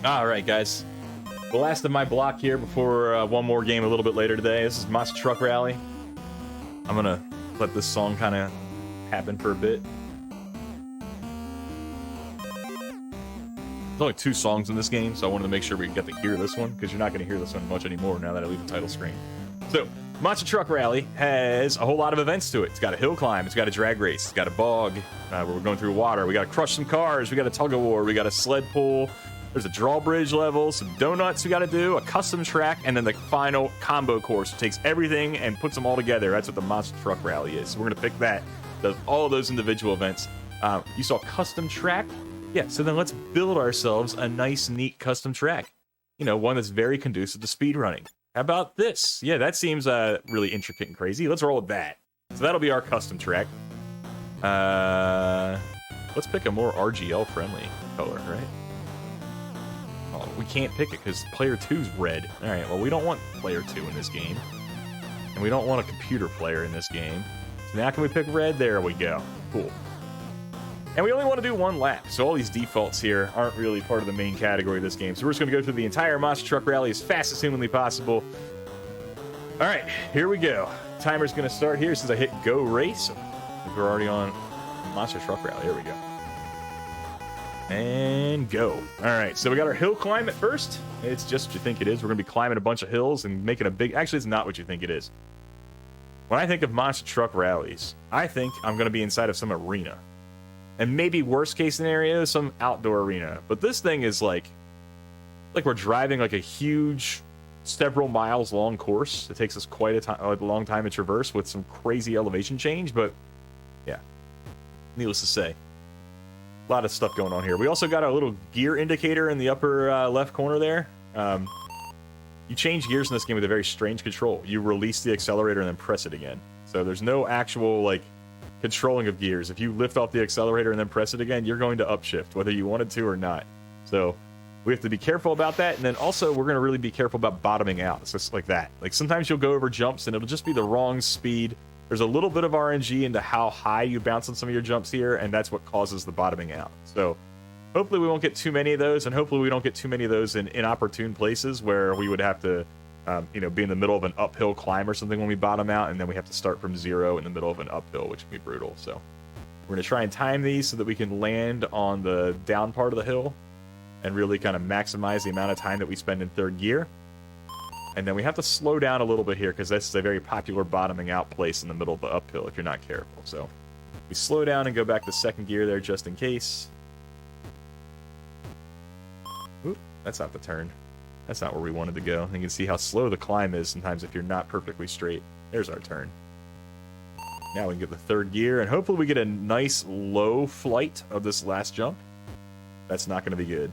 All right, guys. The last of my block here before one more game a little bit later today. This is Monster Truck Rally. I'm going to let this song kind of happen for a bit. There's only 2 songs in this game, so I wanted to make sure we get to hear this one, because you're not going to hear this one much anymore now that I leave the title screen. So, Monster Truck Rally has a whole lot of events to it. It's got a hill climb, it's got a drag race, it's got a bog, where we're going through water, we got to crush some cars, we got a tug-of-war, we got a sled pull, there's a drawbridge level, some donuts we got to do, a custom track, and then the final combo course. It takes everything and puts them all together. That's what the Monster Truck Rally is. So we're going to pick that, all of those individual events. You saw custom track? Yeah, so then let's build ourselves a nice, neat custom track. You know, one that's very conducive to speedrunning. How about this? Yeah, that seems really intricate and crazy. Let's roll with that. So that'll be our custom track. Let's pick a more RGL-friendly color, right? Oh, we can't pick it because player 2's red. All right, well, we don't want player 2 in this game. And we don't want a computer player in this game. So now can we pick red? There we go. Cool. And we only want to do 1 lap, so all these defaults here aren't really part of the main category of this game. So we're just going to go through the entire Monster Truck Rally as fast as humanly possible. All right, here we go. Timer's going to start here since I hit Go Race. We're already on Monster Truck Rally. Here we go. And go. All right, so we got our hill climb at first. It's just what you think it is. We're going to be climbing a bunch of hills and making a big... Actually, it's not what you think it is. When I think of Monster Truck Rallies, I think I'm going to be inside of some arena. And maybe worst case scenario, some outdoor arena. But this thing is like we're driving like a huge, several miles long course. It takes us quite a long time to traverse with some crazy elevation change. But yeah, needless to say, a lot of stuff going on here. We also got a little gear indicator in the upper left corner there. You change gears in this game with a very strange control. You release the accelerator and then press it again. So there's no actual like controlling of gears. If you lift off the accelerator and then press it again, you're going to upshift, whether you wanted to or not. So we have to be careful about that. And then also we're going to really be careful about bottoming out. It's just like that. Like sometimes you'll go over jumps and it'll just be the wrong speed. There's a little bit of RNG into how high you bounce on some of your jumps here, and that's what causes the bottoming out. So hopefully we won't get too many of those, and hopefully we don't get too many of those in inopportune places where we would have to be in the middle of an uphill climb or something when we bottom out, and then we have to start from 0 in the middle of an uphill, which would be brutal. So we're going to try and time these so that we can land on the down part of the hill and really kind of maximize the amount of time that we spend in 3rd gear. And then we have to slow down a little bit here because this is a very popular bottoming out place in the middle of the uphill if you're not careful. So we slow down and go back to 2nd gear there just in case. Oop, that's not the turn. That's not where we wanted to go. You can see how slow the climb is sometimes if you're not perfectly straight. There's our turn. Now we can get the 3rd gear, and hopefully we get a nice low flight of this last jump. That's not going to be good.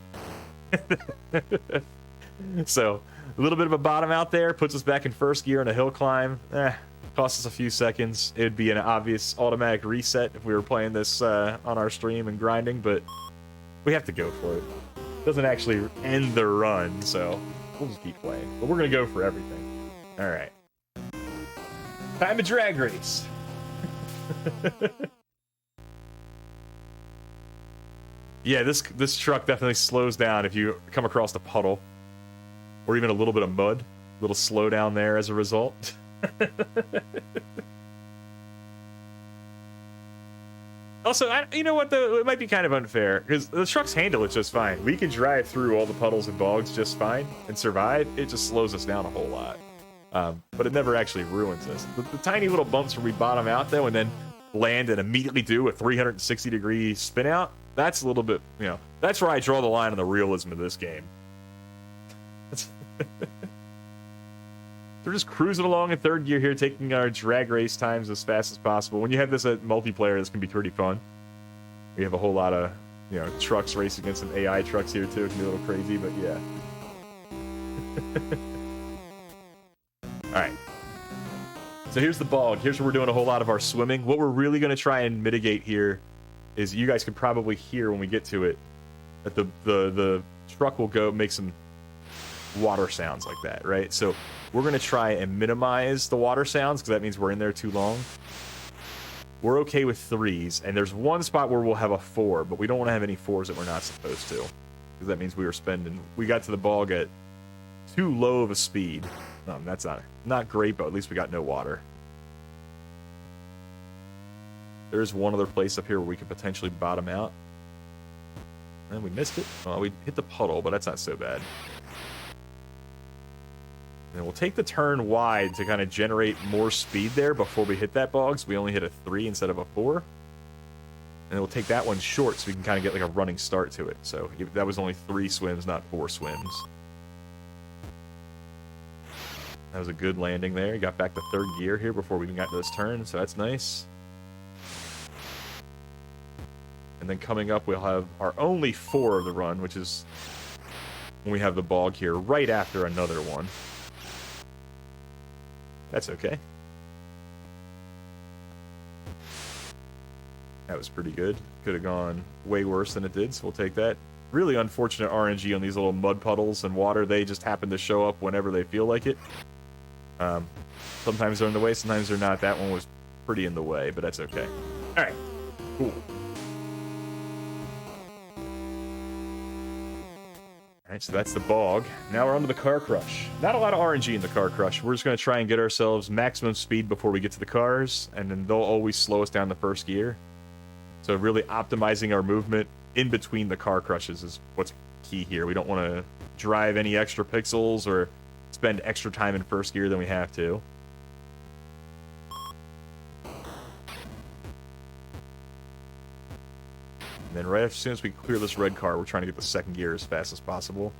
So a little bit of a bottom out there puts us back in 1st gear on a hill climb. Costs us a few seconds. It would be an obvious automatic reset if we were playing this on our stream and grinding, but we have to go for it. Doesn't actually end the run, so we'll just keep playing. But we're going to go for everything. All right. Time to drag race. Yeah, this truck definitely slows down if you come across a puddle or even a little bit of mud. A little slow down there as a result. Also, you know what, though? It might be kind of unfair, because the trucks handle it just fine. We can drive through all the puddles and bogs just fine and survive. It just slows us down a whole lot. But it never actually ruins us. The tiny little bumps where we bottom out, though, and then land and immediately do a 360-degree spin out, that's a little bit, that's where I draw the line on the realism of this game. We're just cruising along in 3rd gear here, taking our drag race times as fast as possible. When you have this at multiplayer, this can be pretty fun. We have a whole lot of, trucks racing against some AI trucks here too. It can be a little crazy, but yeah. All right. So here's the bog. Here's where we're doing a whole lot of our swimming. What we're really going to try and mitigate here is, you guys can probably hear when we get to it, that the truck will go make some water sounds like that, right? So we're going to try and minimize the water sounds because that means we're in there too long. We're okay with 3s, and there's one spot where we'll have a 4, but we don't want to have any 4s that we're not supposed to. because that means we got to the bog at too low of a speed. That's not great, but at least we got no water. There's one other place up here where we could potentially bottom out. And we missed it. Well, we hit the puddle, but that's not so bad. And we'll take the turn wide to kind of generate more speed there before we hit that bog, so we only hit a 3 instead of a 4. And then we'll take that one short so we can kind of get like a running start to it. So that was only 3 swims, not 4 swims. That was a good landing there. Got back to 3rd gear here before we even got to this turn, so that's nice. And then coming up, we'll have our only 4 of the run, which is when we have the bog here, right after another one. That's okay. That was pretty good. Could have gone way worse than it did, so we'll take that. Really unfortunate RNG on these little mud puddles and water. They just happen to show up whenever they feel like it. Sometimes they're in the way, sometimes they're not. That one was pretty in the way, but that's okay. All right, cool. All right, so that's the bog. Now we're on to the car crush. Not a lot of RNG in the car crush. We're just going to try and get ourselves maximum speed before we get to the cars, and then they'll always slow us down the first gear. So really optimizing our movement in between the car crushes is what's key here. We don't want to drive any extra pixels or spend extra time in first gear than we have to. And then right as soon as we clear this red car, we're trying to get the second gear as fast as possible.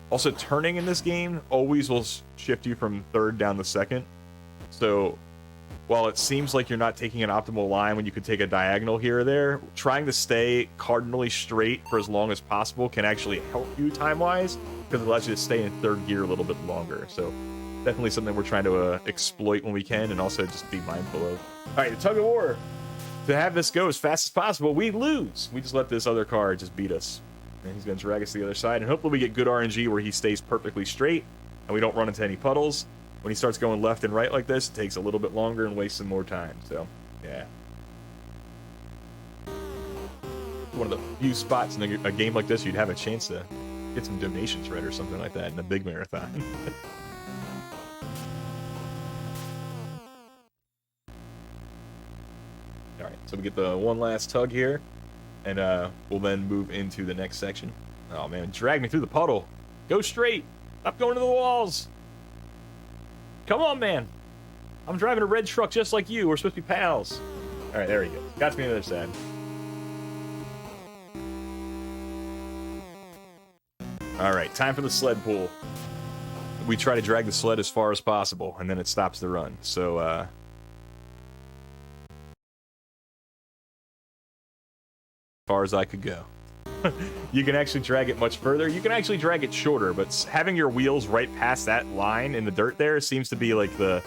Also, turning in this game always will shift you from 3rd down to 2nd. So while it seems like you're not taking an optimal line when you could take a diagonal here or there, trying to stay cardinally straight for as long as possible can actually help you time-wise, because it allows you to stay in 3rd gear a little bit longer. So definitely something we're trying to exploit when we can, and also just be mindful of. All right, the tug of war. To have this go as fast as possible, we lose. We just let this other car just beat us. And he's going to drag us to the other side, and hopefully we get good RNG where he stays perfectly straight, and we don't run into any puddles. When he starts going left and right like this, it takes a little bit longer and wastes some more time. So, yeah. One of the few spots in a game like this you'd have a chance to get some donations right or something like that in a big marathon. All right, so we get the one last tug here, and we'll then move into the next section. Oh, man, drag me through the puddle. Go straight. Stop going to the walls. Come on, man. I'm driving a red truck just like you. We're supposed to be pals. All right, there we go. Got to me on the other side. All right, time for the sled pull. We try to drag the sled as far as possible, and then it stops the run. So, as far as I could go. You can actually drag it much further. You can actually drag it shorter, but having your wheels right past that line in the dirt there seems to be like the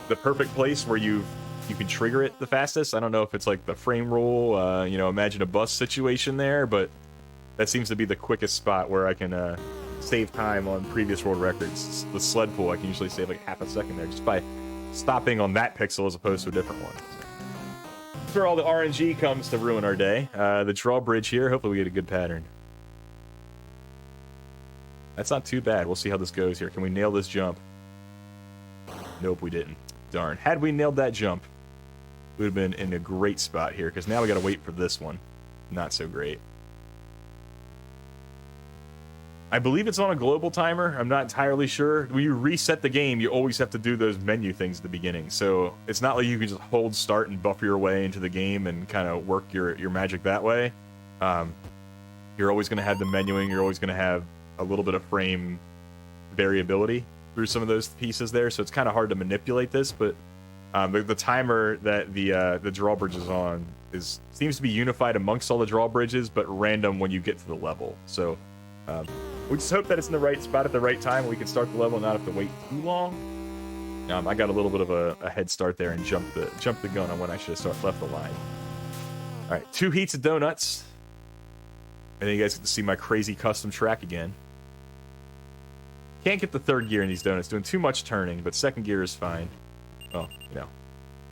perfect place where you can trigger it the fastest. I don't know if it's like the frame rule, imagine a bus situation there, but that seems to be the quickest spot where I can save time on previous world records. The sled pull, I can usually save like half a second there just by stopping on that pixel as opposed to a different one. That's where all the RNG comes to ruin our day. The drawbridge here, hopefully we get a good pattern. That's not too bad. We'll see how this goes here. Can we nail this jump? Nope, we didn't. Darn. Had we nailed that jump, we would have been in a great spot here, because now we got to wait for this one. Not so great. I believe it's on a global timer. I'm not entirely sure. When you reset the game, you always have to do those menu things at the beginning. So it's not like you can just hold start and buffer your way into the game and kind of work your magic that way. You're always going to have the menuing. You're always going to have a little bit of frame variability through some of those pieces there. So it's kind of hard to manipulate this. But the timer that the drawbridge is on seems to be unified amongst all the drawbridges, but random when you get to the level. So we just hope that it's in the right spot at the right time. We can start the level and not have to wait too long. I got a little bit of a head start there and jumped the gun on when I should have left the line. All right, 2 heats of donuts. And then you guys get to see my crazy custom track again. Can't get the third gear in these donuts. Doing too much turning, but second gear is fine. Oh, you know.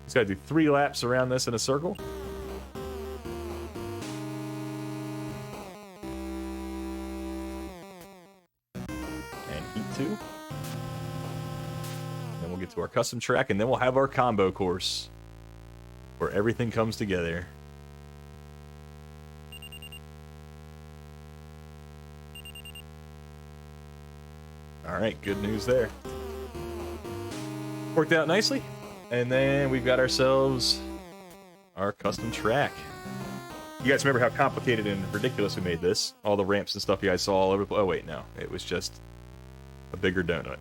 He's got to do 3 laps around this in a circle. And heat 2. Then we'll get to our custom track, and then we'll have our combo course. Where everything comes together. Alright, good news there. Worked out nicely. And then we've got ourselves our custom track. You guys remember how complicated and ridiculous we made this? All the ramps and stuff you guys saw all over the place. Oh, wait, no. It was just a bigger donut.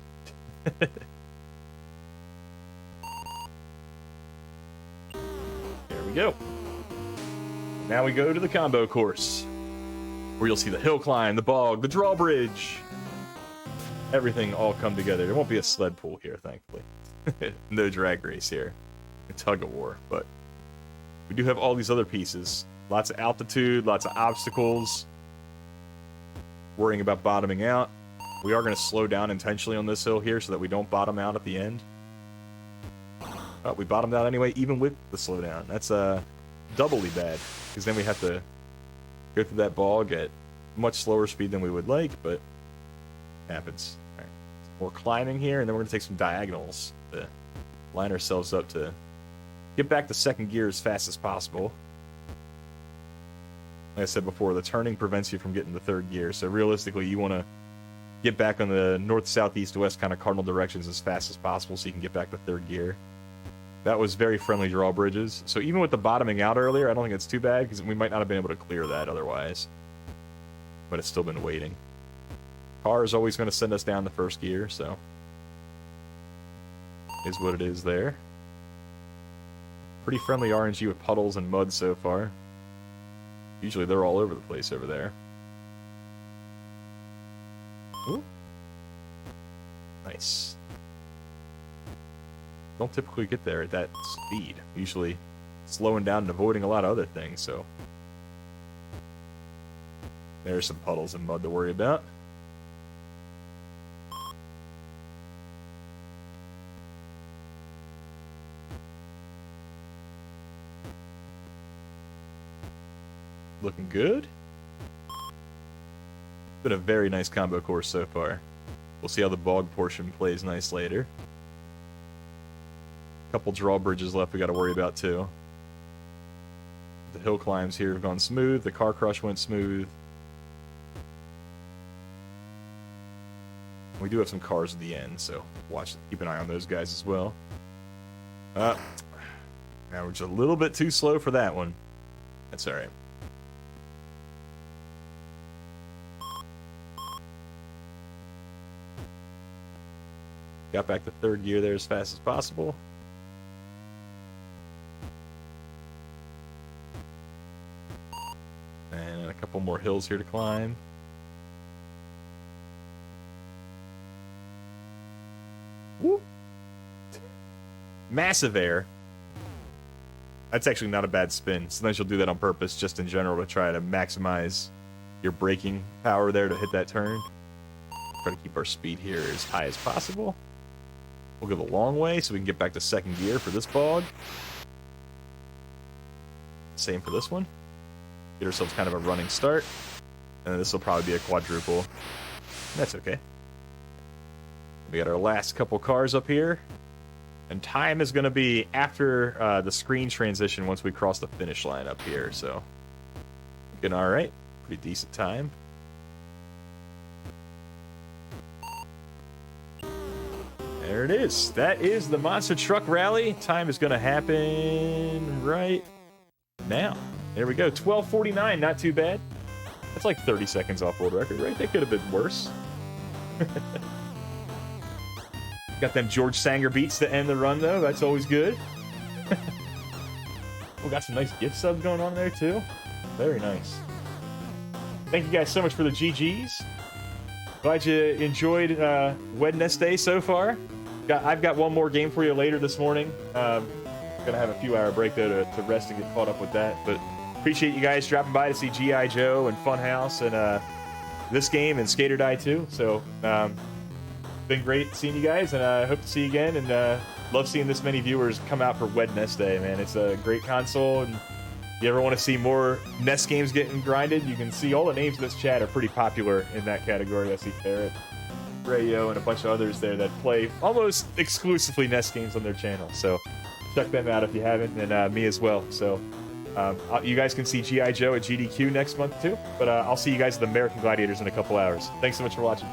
There we go. Now we go to the combo course, where you'll see the hill climb, the bog, the drawbridge. Everything all come together. There won't be a sled pull here, thankfully. No drag race here. A tug of war, but we do have all these other pieces. Lots of altitude, lots of obstacles. Worrying about bottoming out. We are going to slow down intentionally on this hill here so that we don't bottom out at the end. Oh, we bottomed out anyway, even with the slowdown. That's doubly bad, because then we have to go through that bog at much slower speed than we would like, but happens. All right. More climbing here, and then we're going to take some diagonals to line ourselves up to get back to second gear as fast as possible. Like I said before, the turning prevents you from getting the third gear, so realistically you want to get back on the north, south, east, west kind of cardinal directions as fast as possible so you can get back to third gear. That was very friendly drawbridges, so even with the bottoming out earlier, I don't think it's too bad, because we might not have been able to clear that otherwise. But it's still been waiting. Car is always going to send us down the first gear, so is what it is there. Pretty friendly RNG with puddles and mud so far. Usually they're all over the place over there. Ooh. Nice. Don't typically get there at that speed. Usually slowing down and avoiding a lot of other things, so there's some puddles and mud to worry about. Looking good. Been a very nice combo course so far. We'll see how the bog portion plays nice later. Couple drawbridges left we got to worry about too. The hill climbs here have gone smooth. The car crush went smooth. We do have some cars at the end, so keep an eye on those guys as well. Now we're just a little bit too slow for that one. That's all right. Got back to third gear there as fast as possible. And a couple more hills here to climb. Woo! Massive air. That's actually not a bad spin. Sometimes you'll do that on purpose, just in general, to try to maximize your braking power there to hit that turn. Try to keep our speed here as high as possible. We'll go the long way so we can get back to second gear for this bog. Same for this one. Get ourselves kind of a running start. And this will probably be a quadruple. That's okay. We got our last couple cars up here. And time is going to be after the screen transition once we cross the finish line up here. So, looking alright. Pretty decent time. There it is. That is the Monster Truck Rally. Time is going to happen right now. There we go. 12:49. Not too bad. That's like 30 seconds off world record, right? That could have been worse. Got them George Sanger beats to end the run, though. That's always good. We got some nice gift subs going on there, too. Very nice. Thank you guys so much for the GGs. Glad you enjoyed Wednesday so far. I've got one more game for you later this morning. Gonna have a few hour break though to rest and get caught up with that. But appreciate you guys dropping by to see G.I. Joe and Funhouse and this game and Skater Die 2. So been great seeing you guys, and I hope to see you again. And love seeing this many viewers come out for Wed Nest Day, man. It's a great console, and if you ever want to see more NES games getting grinded, you can see all the names in this chat are pretty popular in that category. I see Ferret, Rayo, and a bunch of others there that play almost exclusively NES games on their channel. So check them out if you haven't, and me as well. So you guys can see G.I. Joe at GDQ next month too, but I'll see you guys at the American Gladiators in a couple hours. Thanks so much for watching.